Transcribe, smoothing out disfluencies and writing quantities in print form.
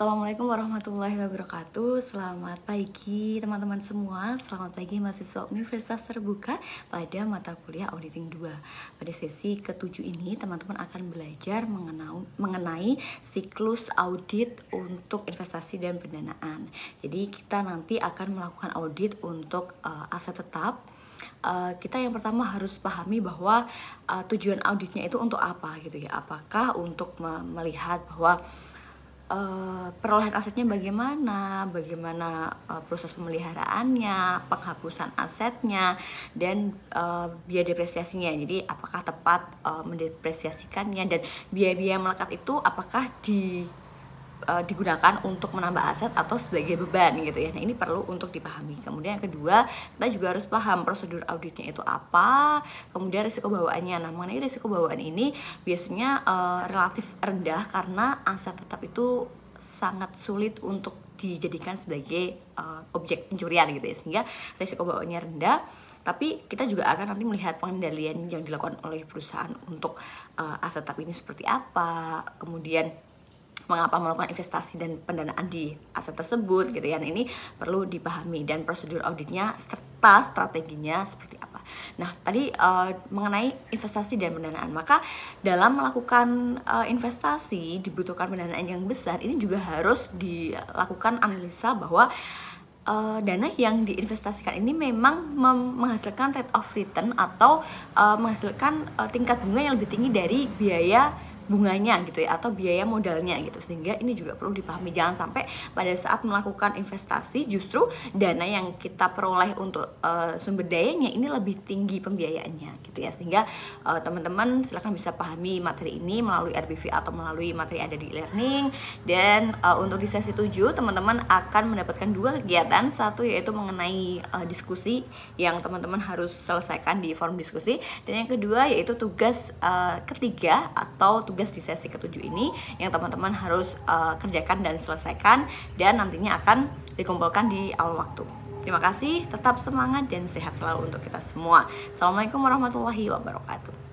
Assalamualaikum warahmatullahi wabarakatuh. Selamat pagi teman-teman semua. Selamat pagi mahasiswa Universitas Terbuka pada mata kuliah Auditing 2. Pada sesi ke-7 ini teman-teman akan belajar mengenai siklus audit untuk investasi dan pendanaan. Jadi kita nanti akan melakukan audit untuk aset tetap. Kita yang pertama harus pahami bahwa tujuan auditnya itu untuk apa gitu ya. Apakah untuk melihat bahwa perolehan asetnya bagaimana proses pemeliharaannya, penghapusan asetnya, dan biaya depresiasinya. Jadi apakah tepat mendepresiasikannya, dan biaya-biaya melekat itu apakah digunakan untuk menambah aset atau sebagai beban gitu ya. Nah, ini perlu untuk dipahami. Kemudian yang kedua, kita juga harus paham prosedur auditnya itu apa, kemudian risiko bawaannya. Nah, mengenai risiko bawaan ini biasanya relatif rendah karena aset tetap itu sangat sulit untuk dijadikan sebagai objek pencurian gitu ya, sehingga risiko bawaannya rendah. Tapi kita juga akan nanti melihat pengendalian yang dilakukan oleh perusahaan untuk aset tetap ini seperti apa, kemudian mengapa melakukan investasi dan pendanaan di aset tersebut gitu ya. Nah, ini perlu dipahami, dan prosedur auditnya serta strateginya seperti apa. Nah, tadi mengenai investasi dan pendanaan, maka dalam melakukan investasi dibutuhkan pendanaan yang besar. Ini juga harus dilakukan analisa bahwa dana yang diinvestasikan ini memang menghasilkan rate of return atau menghasilkan tingkat bunga yang lebih tinggi dari biaya bunganya gitu ya, atau biaya modalnya gitu. Sehingga ini juga perlu dipahami, jangan sampai pada saat melakukan investasi justru dana yang kita peroleh untuk sumber dayanya ini lebih tinggi pembiayaannya gitu ya. Sehingga teman-teman silakan bisa pahami materi ini melalui RBV atau melalui materi ada di e-learning. Dan untuk di sesi 7 teman-teman akan mendapatkan 2 kegiatan. Satu yaitu mengenai diskusi yang teman-teman harus selesaikan di forum diskusi, dan yang kedua yaitu tugas ketiga atau tugas di sesi ke-7 ini yang teman-teman harus kerjakan dan selesaikan, dan nantinya akan dikumpulkan di awal waktu. Terima kasih, tetap semangat dan sehat selalu untuk kita semua. Assalamualaikum warahmatullahi wabarakatuh.